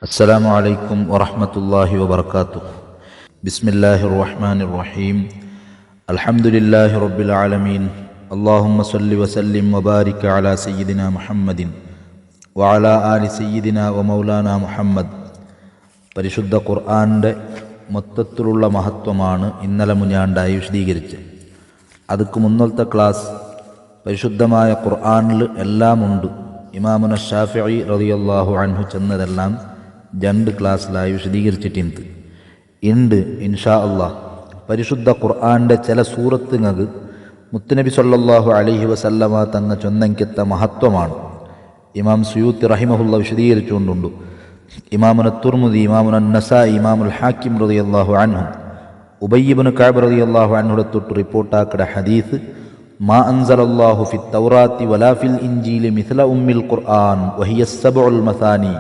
السلام عليكم ورحمة الله وبركاته. بسم الله الرحمن الرحيم. الحمد لله رب العالمين. اللهم صل وسلم وبارك على سيدنا محمد وعلى آل سيدنا ومولانا محمد. പരിശുദ്ധ ഖുർആൻ്റെ മൊത്തത്തിലുള്ള മഹത്വമാണ് ഇന്നലെ മുഞ്ഞാണ്ടായി വിശദീകരിച്ചത്. അതുക്ക് മുന്നത്തെ ക്ലാസ് പരിശുദ്ധമായ ഖുർആനിൽ എല്ലാമുണ്ട്. ഇമാമുന ഷാഫിഈ റളിയല്ലാഹു അൻഹു ചെന്നതെല്ലാം രണ്ട് ക്ലാസ്സിലായി വിശദീകരിച്ചിട്ടുണ്ട്. ഇൻഷാ അല്ലാഹ് പരിശുദ്ധ ഖുർആൻ്റെ ചില സൂറത്തുങ്ങൾക്ക് മുത്തുനബി സല്ലല്ലാഹു അലൈഹി വസല്ലമ തങ്ങ ചൊന്നങ്കെത്ത മഹത്വമാണ് ഇമാം സുയൂത്തി റഹിമഹുല്ല വിശദീകരിച്ചുകൊണ്ടുണ്ട്. ഇമാമുന തുർമുദി, ഇമാമുന നസായി, ഇമാമുൽ ഹാക്കിം റളിയല്ലാഹു അൻഹു ഉബയ്യ് ഇബ്നു കഅബ് റളിയല്ലാഹു അൻഹുടെ തൊട്ട് റിപ്പോർട്ടാക്കിയ ഹദീസ്, മാ അൻസലല്ലാഹു ഫി തൗറാത്തി വലാ ഫിൽ ഇൻജീലി മിസ്ല ഉമ്മിൽ ഖുർആൻ വഹിയ സബ്ഉൽ മസാനി.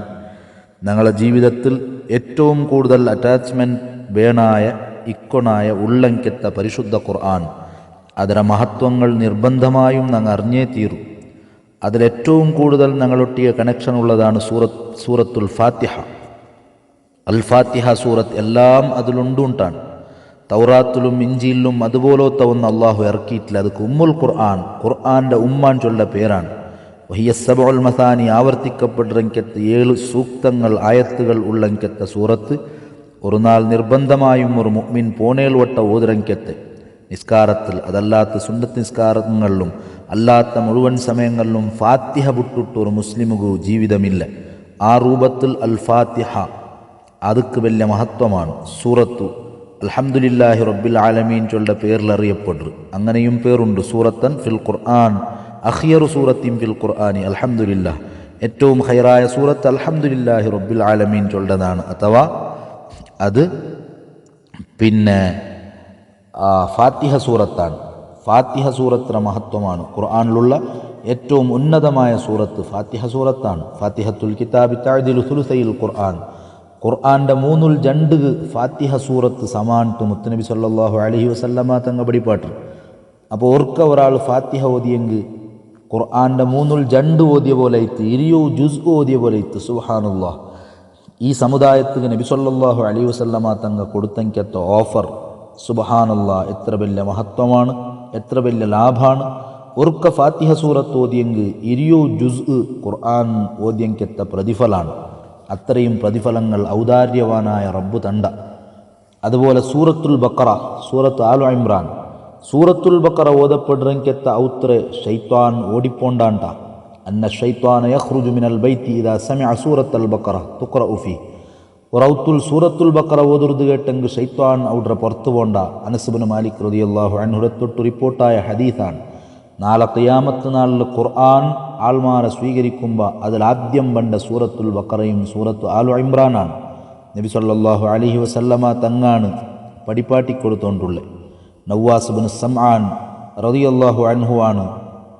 ഞങ്ങളുടെ ജീവിതത്തിൽ ഏറ്റവും കൂടുതൽ അറ്റാച്ച്മെൻറ്റ് വേണായ ഇക്കൊണായ ഉള്ളങ്കെത്ത പരിശുദ്ധ ഖുർആൻ, അതിൻ്റെ മഹത്വങ്ങൾ നിർബന്ധമായും ഞങ്ങൾ അറിഞ്ഞേ തീരും. അതിലേറ്റവും കൂടുതൽ ഞങ്ങളൊട്ടിയ കണക്ഷൻ ഉള്ളതാണ് സൂറത്തുൽ ഫാത്തിഹ. അൽ ഫാത്തിഹ സൂറത്ത് എല്ലാം അതിലുണ്ടുണ്ടാണ്. തൗറാത്തിലും ഇഞ്ചിയിലും അതുപോലത്തെ ഒന്ന് അള്ളാഹു ഇറക്കിയിട്ടില്ല. അത് ഉമ്മുൽ ഖുർആൻ, ഖുർആൻ്റെ ഉമ്മാൻ ചൊല്ല പേരാണ്. വഹിയ സബ്ഉൽ മസാനി, ആവർത്തിക്കപ്പെട്ടിറങ്കെത്ത 7 സൂക്തങ്ങൾ ആയത്തുകൾ ഉള്ളങ്കെത്ത സൂറത്ത് ഒരു നാൾ നിർബന്ധമായും ഒരു മുഅ്മിൻ പോണേൽ വട്ട ഓതിറങ്കെത്ത് നിസ്കാരത്തിൽ, അതല്ലാത്ത സുന്നത്ത് നിസ്കാരങ്ങളിലും അല്ലാത്ത മുഴുവൻ സമയങ്ങളിലും ഫാത്തിഹ വിട്ടിട്ട് ഒരു മുസ്ലിമുകു ജീവിതമില്ല. ആ രൂപത്തിൽ അൽ ഫാത്തിഹ അതുക്ക് വലിയ മഹത്വമാണ്. സൂറത്തു അൽഹംദുലില്ലാഹി റബ്ബിൽ ആലമീൻ ചൊല്ലുടെ പേരിൽ അറിയപ്പെടും. അങ്ങനെയും പേരുണ്ട്. സൂറത്തൻ ഫിൽ ഖുർആൻ, അഖിയറു സൂറത്തിൻ ഫിൽ ഖുർആനി അൽഹംദുലില്ലാഹ്. ഏറ്റവും ഖൈറായ സൂറത്ത് അൽഹംദുലില്ലാഹി റബ്ബിൽ ആലമീൻ ചൊല്ലതാണ്. അഥവാ അത് ഫാത്തിഹ സൂറത്താണ്. ഫാത്തിഹ സൂറത്തിൻ്റെ മഹത്വമാണ്. ഖുർആനിലുള്ള ഏറ്റവും ഉന്നതമായ സൂറത്ത് ഫാത്തിഹ സൂറത്താണ്. ഫാത്തിഹത്തുൽ കിതാബി തഅദിലു സുലുസൈൽ ഖുർആൻ. ഖുർആൻ്റെ 2/2 ഫാത്തിഹ സൂറത്ത് സമാനിട്ട് മുത്തുനബി സല്ലല്ലാഹു അലൈഹി വസല്ലമ തങ്ങ പടിപ്പാട്ട്. അപ്പോൾ ഓർക്ക ഒരാൾ ഫാത്തിഹ ഓതിയെങ്കിൽ ഖുർആൻ്റെ 2/2 ഓതിയ പോലെ ഇത്ത് 20 ജുസ് ഓതിയ പോലെ ഇത്ത്. സുബ്ഹാനല്ലാഹ്. ഈ സമുദായത്തിന് നബി സല്ലല്ലാഹു അലൈഹി വസല്ലമ തങ്ങ കൊടുത്തങ്കത്ത ഓഫർ സുബ്ഹാനല്ലാഹ്, എത്ര വലിയ മഹത്വമാണ്, എത്ര വലിയ ലാഭാണ്. ഒർക്ക ഫാത്തിഹ സൂറത്ത് ഓതിയെങ്കിൽ 20 ജുസ് ഖുർആൻ ഓതിയങ്കത്ത പ്രതിഫലാണ്. അത്രയും പ്രതിഫലങ്ങൾ ഔദാര്യവാനായ റബ്ബ് തണ്ട. അതുപോലെ സൂറത്തുൽ ബഖറ, സൂറത്ത് ആലു ഇമ്രാൻ, സൂറത്തുൽ ബഖറ ഓതപ്പെടുറങ്കെത്ത ഔത്രെ ഷൈത്വാൻ ഓടിപ്പോണ്ടാണ്ട. അന്ന ഷൈത്വാന യഖ്റുജു മിനൽ ബൈത്തി ഇദാ സമിഅ സൂറത്തുൽ ബഖറ തുഖറഉ ഫീ. ഒരൗത്തുൽ സൂറത്തുൽ ബഖറ ഓതുറുത് കേട്ടെങ്കിൽ ഷൈത്വാൻ ഔട്രെ പുറത്തു പോണ്ട. അനസ് ഇബ്നു മാലിക് റളിയല്ലാഹു അൻഹുടെ തൊട്ട് റിപ്പോർട്ടായ ഹദീസാണ്. നാളെ ഖിയാമത്ത് നാളിൽ ഖുർആൻ ആൾമാരെ സ്വീകരിക്കുമ്പോൾ അതിലാദ്യം പണ്ട സൂറത്തുൽ ബഖറയും സൂറത്ത് ആലു ഇമ്രാനാണ്. നബി സല്ലല്ലാഹു അലൈഹി വസല്ലമ തങ്ങാണ് പടിപ്പാട്ടി കൊടുത്തോണ്ടുള്ളത്. നവാസ് ഇബ്നു സമആൻ റളിയല്ലാഹു അൻഹു ആണ്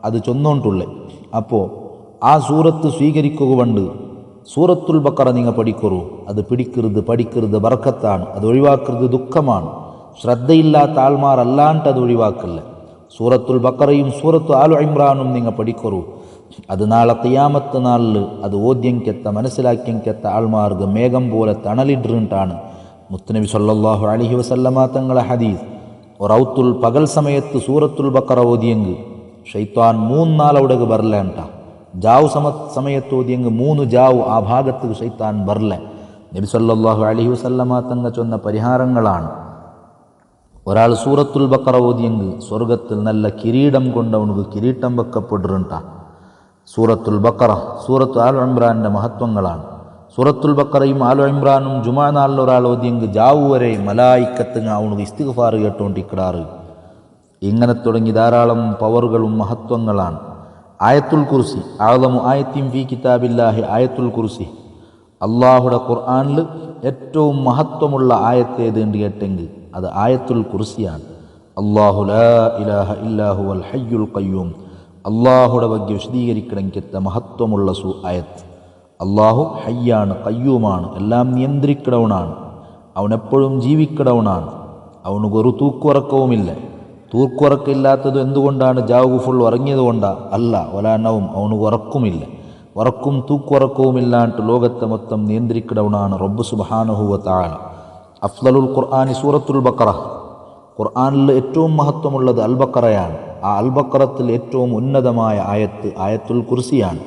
അത് ചൊന്നോണ്ടുള്ളത്. അപ്പോൾ ആ സൂറത്ത് സ്വീകരിക്കുക കൊണ്ട് സൂറത്തുൽ ബഖറ നിങ്ങൾ പഠിക്കറൂ. അത് പഠിക്കരുത് ബർക്കത്താണ്. അത് ഒഴിവാക്കരുത് ദുഃഖമാണ്. ശ്രദ്ധയില്ലാത്ത ആൾമാർ അല്ലാണ്ട് അത് ഒഴിവാക്കില്ല. സൂറത്തുൽ ബഖറയും സൂറത്തു ആലു ഇമ്രാനും നിങ്ങൾ പഠിക്കറൂ. അത് നാളെ ഖിയാമത്ത് നാളിൽ അത് ഓദ്യങ്കെത്ത മനസ്സിലാക്കിയങ്കെത്ത ആൾമാർക്ക് മേഘം പോലെ തണലിട്ടിട്ടാണ് മുത്തുനബി സല്ലല്ലാഹു അലൈഹി വസല്ലമ തങ്ങളെ ഹദീസ്. ഒരൗത്തുൽ പകൽ സമയത്ത് സൂറത്തുൽ ബഖറ ഓതിയെങ്കിൽ ഷൈത്വാൻ 3 നാളവിടേക്ക് ബരലേണ്ട. ജാവ് സമയത്ത് ഓതിയെങ്കിൽ 3 ജാവ് ആ ഭാഗത്ത് ഷൈത്താൻ ബരല. നബി സല്ലല്ലാഹു അലൈഹി വസല്ലമ തങ്ങ ചൊന്ന പരിഹാരങ്ങളാണ്. ഒരാൾ സൂറത്തുൽ ബഖറ ഓതിയെങ്കിൽ സ്വർഗത്തിൽ നല്ല കിരീടം കൊണ്ട് അവനക്ക് കിരീടം വെക്കപ്പെട്ടിരുണ്ട. സൂറത്തുൽ ബഖറ, സൂറത്ത് ആലു ഇമ്രാൻ്റെ മഹത്വങ്ങളാണ്. സൂറത്തുൽ ബഖറയും ആലു ഇമ്രാനും ജുമാ നാളിൽ ഒരാൾ ഓതിയെങ്കിൽ ജാവു വരെ മലായിക്കത്തുങ്ങ അവനക്ക് ഇസ്തിഗ്ഫാർ കേട്ടോണ്ടിക്കിടാറ്. ഇങ്ങനെ തുടങ്ങി ധാരാളം പവറുകളും മഹത്വങ്ങളാണ്. ആയത്തുൽ കുർസി, അഅ്ളമു ആയത്തിൻ ഫീ കിതാബില്ലാഹി ആയത്തുൽ കുർസി. അള്ളാഹുടെ ഖുർആനിൽ ഏറ്റവും മഹത്വമുള്ള ആയത്തേത് എന്ന് കേട്ടെങ്കിൽ അത് ആയത്തുൽ കുർസിയാണ്. അല്ലാഹു ലാ ഇലാഹ ഇല്ലാഹു വൽ ഹയ്യുൽ ഖയ്യൂം. അള്ളാഹുടെ ಬಗ್ಗೆ വിശദീകരിക്കണമെങ്കിൽ മഹത്വമുള്ള ആയത്ത്. അള്ളാഹു ഹയ്യാണ്, ഖയ്യൂമാണ്, എല്ലാം നിയന്ത്രിക്കണവനാണ്. അവനെപ്പോഴും ജീവിക്കണവനാണ്. അവനക്ക് ഒരു തൂക്കുറക്കവുമില്ല. തൂക്കുറക്കില്ലാത്തത് എന്തുകൊണ്ടാണ്? ജാവു ഫുൾ ഉറങ്ങിയത് കൊണ്ടാണ്? അല്ല. വലാനവും അവനക്ക് ഉറക്കുമില്ല. ഉറക്കും തൂക്കുറക്കവുമില്ലാണ്ട് ലോകത്തെ മൊത്തം നിയന്ത്രിക്കിടവനാണ് റബ്ബ് സുബ്ഹാനഹു വ തആല. അഫ്ളലുൽ ഖുർആനി സൂറത്തുൽ ബഖറ. ഖുർആനിൽ ഏറ്റവും മഹത്വമുള്ളത് അൽ ബഖറയാണ്. ആ അൽ ബഖറത്തിൽ ഏറ്റവും ഉന്നതമായ ആയത്തുൽ കുർസിയാണ്.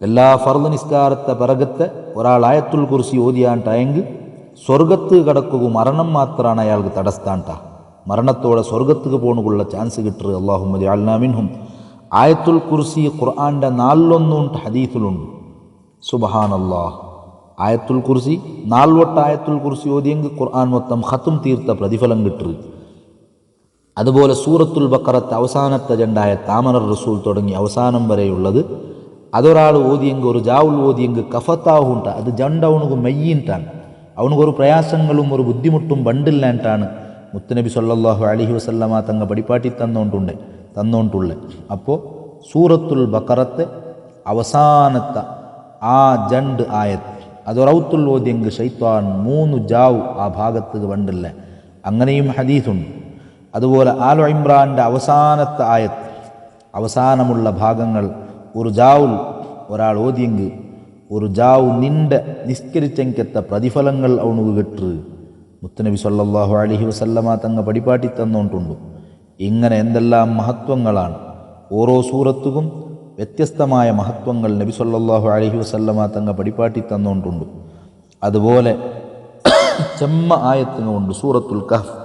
എല്ലാ ഫർദ് നിസ്കാരത്തെ പിറകത്തെ ഒരാൾ ആയത്തുൽ കുർസി ഓതിയാണ്ടായെങ്കിൽ സ്വർഗത്ത് കടക്കുക മരണം മാത്രമാണ് അയാൾക്ക് തടസ്താണ്ട. മരണത്തോടെ സ്വർഗത്തുക്ക് പോകണുള്ള ചാൻസ് കിട്ടുക. അല്ലാഹുമ്മ ജഅൽനാ മിൻഹും. ആയത്തുൽ കുർസി ഖുർആൻ്റെ 4 ഹദീസിലുണ്ട്. സുബ്ഹാനല്ലാഹ്. ആയത്തുൽ കുർസി 4 ആയത്തുൽ കുർസി ഓതിയെങ്കിൽ ഖുർആൻ മൊത്തം ഖത്ം തീർത്ത പ്രതിഫലം കിട്ടുക. അതുപോലെ സൂറത്തുൽ ബഖറത്തെ അവസാനത്തെ 2 ആയത്ത് ആമനർ റസൂൽ തുടങ്ങി അവസാനം വരെയുള്ളത് അതൊരാൾ ഓതിയെങ്കിൽ ഒരു ജാവുൽ ഓതിയെങ്കിൽ കഫത്താവുണ്ട. അത് ജണ്ടവനുക്ക് മെയ്യിൻട്ടാണ്. അവനുക്കൊരു പ്രയാസങ്ങളും ഒരു ബുദ്ധിമുട്ടും ബണ്ടില്ലാണ്ടാണ് മുത്തുനബി സല്ലല്ലാഹു അലൈഹി വസല്ലമ തങ്ങൾ പഠിപ്പാട്ടി തന്നോണ്ടുള്ള. അപ്പോൾ സൂറത്തുൽ ബഖറത്തെ അവസാനത്തെ ആ 2 ആയത്ത് അതൊറൗത്തുൽ ഓതിയെങ്കിൽ ഷൈത്വാൻ 3 ജാവ് ആ ഭാഗത്ത് ബണ്ടില്ല. അങ്ങനെയും ഹദീസുണ്ട്. അതുപോലെ ആലു ഇമ്രാൻ്റെ അവസാനത്തെ ആയത്ത് അവസാനമുള്ള ഭാഗങ്ങൾ ഒരു ജാവുൽ ഒരാൾ ഓതിയെങ്കിൽ ഒരു ജാവ് നിൻ്റെ നിസ്കരിച്ചെങ്കത്തെ പ്രതിഫലങ്ങൾ അവനുക്ക് കിട്ടു. മുത്തുനബി സല്ലല്ലാഹു അലൈഹി വസല്ലമ തങ്ങൾ പഠിപ്പാട്ടി തന്നോണ്ടുണ്ട്. ഇങ്ങനെ എന്തെല്ലാം മഹത്വങ്ങളാണ്. ഓരോ സൂറത്തുക്കും വ്യത്യസ്തമായ മഹത്വങ്ങൾ നബി സല്ലല്ലാഹു അലൈഹി വസല്ലമ തങ്ങൾ പഠിപ്പാട്ടി തന്നോണ്ടുണ്ട്. അതുപോലെ ചെമ്മ ആയത്തുകളുണ്ട്. സൂറത്തുൽ കഹ്ഫ്.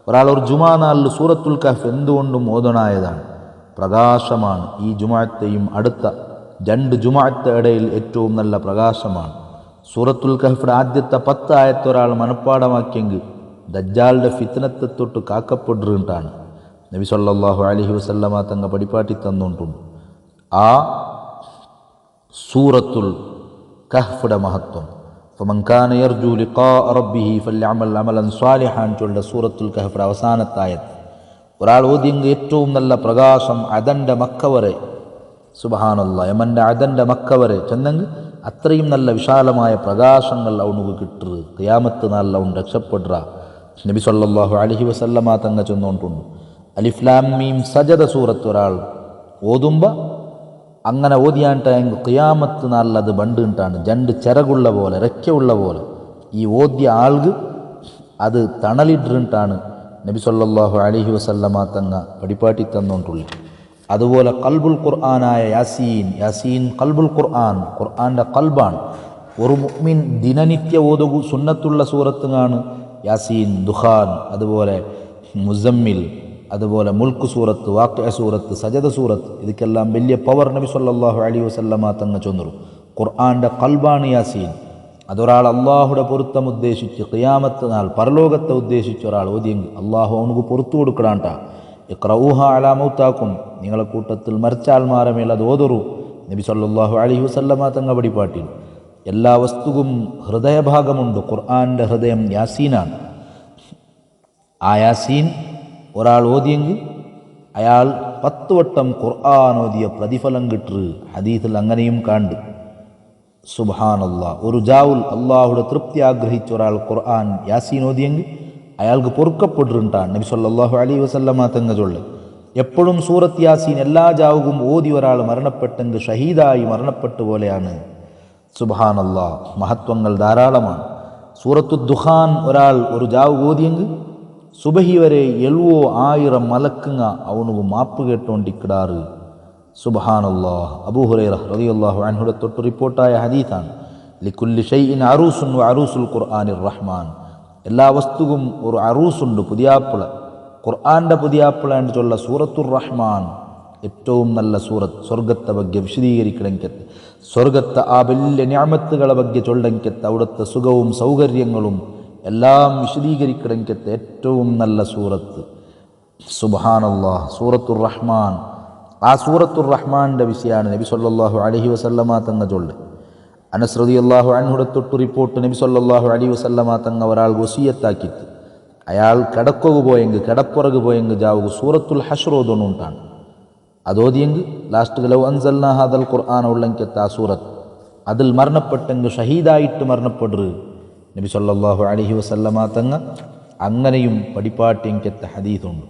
ഒരാൾ ഒരു ജുമാ നാളിൽ സൂറത്തുൽ കഹ്ഫ് എന്തുകൊണ്ടും ഓതണായതാണ്. പ്രകാശമാണ്. ഈ ജുമാഅത്തെയും അടുത്ത 2 ജുമാഅത്തെ ഇടയിൽ ഏറ്റവും നല്ല പ്രകാശമാണ്. സൂറത്തുൽ കഹ്ഫിൻ്റെ ആദ്യത്തെ 10 ആയത്ത് ഒരാൾ മനഃപ്പാടമാക്കിയെങ്കിൽ ദജ്ജാലിൻ്റെ ഫിത്നത്തെ തൊട്ട് കാക്കപ്പെടുന്നുണ്ടാണ്. നബി സല്ലല്ലാഹു അലൈഹി വസല്ലമ തങ്ങൾ പഠിപ്പാട്ടി തന്നുകൊണ്ടുണ്ട്. ആ സൂറത്തുൽ കഹ്ഫിൻ്റെ മഹത്വം ഫമൻ കാന യർജു ലിഖാ റബ്ബിഹി ഫല്യഅമൽ അമലൻ സ്വാലിഹാൻ ചൊല്ല സൂറത്തുൽ കഹ്ഫിൻ്റെ അവസാനത്തെ ആയത്ത് ഒരാൾ ഓതിയെങ്കിൽ ഏറ്റവും നല്ല പ്രകാശം അദൻ്റെ മക്ക വരെ. സുബ്ഹാനല്ലാഹ്. യമൻ്റെ അദൻ്റെ മക്ക വരെ ചെന്നെങ്കിൽ അത്രയും നല്ല വിശാലമായ പ്രകാശങ്ങൾ അവനുക്ക് കിട്ടുക. ഖിയാമത്ത് നാളിൽ അവൻ രക്ഷപ്പെടുക. നബി സല്ലല്ലാഹു അലൈഹി വസല്ലമ തങ്ങൾ ചെന്നുകൊണ്ടുണ്ട്. അലിഫ് ലാം മീം സജദ സൂറത്ത് ഒരാൾ ഓതുമ്പോൾ അങ്ങനെ ഓതിയാണ്ടായെങ്കിൽ ഖിയാമത്ത് നാളിൽ അത് ബണ്ടിട്ടാണ് 2 ചിറകുള്ള പോലെ റെക്കയുള്ള പോലെ ഈ ഓദ്യ ആൾക്ക് അത് തണലിട്ടിട്ടാണ് നബി സല്ലല്ലാഹു അലൈഹി വസല്ലമ തങ്ങൾ പഠിപ്പാട്ടി തന്നുകൊണ്ടുള്ളത്. അതുപോലെ ഖൽബുൽ ഖുർആനായ യാസീൻ ഖൽബുൽ ഖുർആൻ്റെ ഖൽബാണ്. ഒരു മുഅ്മിൻ ദിനനിത്യ ഓതുകു സുന്നത്തുള്ള സൂറത്തുകാണ് യാസീൻ, ദുഖാൻ, അതുപോലെ മുസമ്മിൽ, അതുപോലെ മുൽക്ക് സൂറത്ത്, വാഖിഅ സൂറത്ത്, സജദ സൂറത്ത്. ഇതൊക്കെല്ലാം വലിയ പവർ നബി സല്ലല്ലാഹു അലൈഹി വസല്ലമ തങ്ങൾ ചൊന്നരു. ഖുർആൻ്റെ ഖൽബാണ് യാസീൻ. അതൊരാൾ അള്ളാഹുടെ പൊരുത്തം ഉദ്ദേശിച്ച് ഖിയാമത്ത് നാൾ പരലോകത്തെ ഉദ്ദേശിച്ച് ഒരാൾ ഓതിയെങ്കിൽ അള്ളാഹു അവനക്ക് പൊറത്തു കൊടുക്കണാണ്ട. ഇഖ്റഊഹ അലാ മൗതാക്കും. നിങ്ങളെ കൂട്ടത്തിൽ മരിച്ച ആൾമാരെ മേൽ അത് ഓതറു. നബി സല്ലല്ലാഹു അലൈഹി വസല്ലമ തങ്ങൾ പഠിപ്പാട്ടി. എല്ലാ വസ്തുവും ഹൃദയഭാഗമുണ്ട്. ഖുർആൻ്റെ ഹൃദയം യാസീനാണ്. ആ യാസീൻ ഒരാൾ ഓതിയെങ്കിൽ അയാൾ 10 വട്ടം ഖുർആൻ ഓതിയ പ്രതിഫലം കിട്ടു. ഹദീസിൽ അങ്ങനെയും കണ്ട്. സുബ്ഹാനല്ലാഹ്. ഒരു ജാവുൽ അള്ളാഹുടെ തൃപ്തി ആഗ്രഹിച്ച ഒരാൾ ഖുർആൻ യാസീൻ ഓതിയെങ്കിൽ അയാൾക്ക് പൊറുക്കപ്പെട്ടിട്ടാണ്. നബി സല്ലല്ലാഹു അലൈഹി വസല്ലമ തങ്ങൾ ചൊല്ല് എപ്പോഴും സൂറത്ത് യാസീൻ എല്ലാ ജാവുകും ഓതി ഒരാൾ മരണപ്പെട്ടെങ്കിൽ ഷഹീദായി മരണപ്പെട്ട പോലെയാണ്. സുബ്ഹാനല്ലാഹ്. മഹത്വങ്ങൾ ധാരാളമാണ്. സൂറത്തു ദുഖാൻ ഒരാൾ ഒരു ജാവ് ഓതിയെങ്കിൽ സുബഹി വരെ 70,000 മലക്കുങ്ങ അവനുക്ക് മാപ്പ് കേട്ടോണ്ടിക്കിടാറ്. സുബ്ഹാനല്ലാഹ്. അബൂ ഹുറൈറ റളിയല്ലാഹു അൻഹുടെ തൊട്ട് റിപ്പോർട്ടായ ഹദീസാണ്. ലികുല്ലി ഷൈഇൻ അറൂസുൻ വ അറൂസുൽ ഖുർആനിർ റഹ്മാൻ. എല്ലാ വസ്തുവും ഒരു അറൂസുണ്ട്, പുതിയാപ്പിള. ഖുർആൻ്റെ പുതിയാപ്പിള എന്ന് ചൊല്ല സൂറത്തുർ റഹ്മാൻ ഏറ്റവും നല്ല സൂറത്ത്. സ്വർഗത്തെ ಬಗ್ಗೆ വിശദീകരിക്കണമെങ്കിൽ സ്വർഗത്തെ ആ വലിയ നിഅമത്തുകളെ ಬಗ್ಗೆ ചൊല്ലെങ്കിൽ അവിടുത്തെ സുഖവും സൗകര്യങ്ങളും എല്ലാം വിശദീകരിക്കണമെങ്കിൽ ഏറ്റവും നല്ല സൂറത്ത്. സുബ്ഹാനല്ലാഹ്. സൂറത്തുർ റഹ്മാൻ. ആ സൂറത്തുർ റഹ്മാൻ്റെ വിഷയമാണ് നബി സല്ലല്ലാഹു അലൈഹി വസല്ലമ തങ്ങൾ ചൊല്ല്. അനസ് റളിയല്ലാഹു അൻഹുടെ തൊട്ട് റിപ്പോർട്ട്. നബി സല്ലല്ലാഹു അലൈഹി വസല്ലമ തങ്ങൾ ഒരാൾ വസിയത്താക്കിയിട്ട് അയാൾ കിടപ്പുറക് പോയെങ്കിൽ ജാവുക സൂറത്തുൽ ഹശ്ർ ഓതുന്നുണ്ടാണ്. അതോതിയെങ്കിൽ ലാസ്റ്റ് ലൗ അൻസൽനാ ഹാദൽ ഖുർആൻ ഉള്ളെങ്കിൽ ആ സൂറത്ത് അതിൽ മരണപ്പെട്ടെങ്കിൽ ഷഹീദായിട്ട് മരണപ്പെടരുത്. നബി സല്ലല്ലാഹു അലൈഹി വസല്ലമ തങ്ങൾ അങ്ങനെയും പഠിപ്പാട്ടിയെങ്കിൽ ഹദീസുണ്ട്.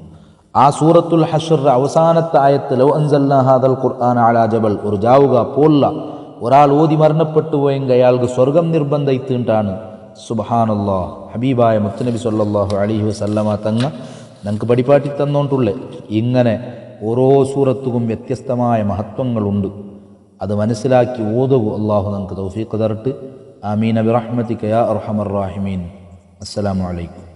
ആ സൂറത്തുൽ ഹശ്ർ അവസാനത്തെ ആയത്ത് ലൗ അൻസൽനാ ഹാദൽ ഖുർആൻ അലാ ജബൽ ഒരു ജാവുക പോല്ല ഒരാൾ ഓതി മരണപ്പെട്ടു പോയെങ്കിൽ അയാൾക്ക് സ്വർഗം നിർബന്ധയിത്തിട്ടാണ്. സുബ്ഹാനല്ലാഹ്. ഹബീബായ മുത്തുനബി സല്ലല്ലാഹു അലൈഹി വസല്ലമ തങ്ങ ഞങ്ങൾക്ക് പഠിപ്പാട്ടി തന്നോണ്ടുള്ളേ. ഇങ്ങനെ ഓരോ സൂറത്തും വ്യത്യസ്തമായ മഹത്വങ്ങളുണ്ട്. അത് മനസ്സിലാക്കി ഓതുകൂ. അള്ളാഹു നമുക്ക് തൗഫീഖ് തരട്ട്. ആമീൻ ബിറഹ്മതിക യാ അർഹമർ റാഹിമീൻ. അസ്സലാമു അലൈക്കും.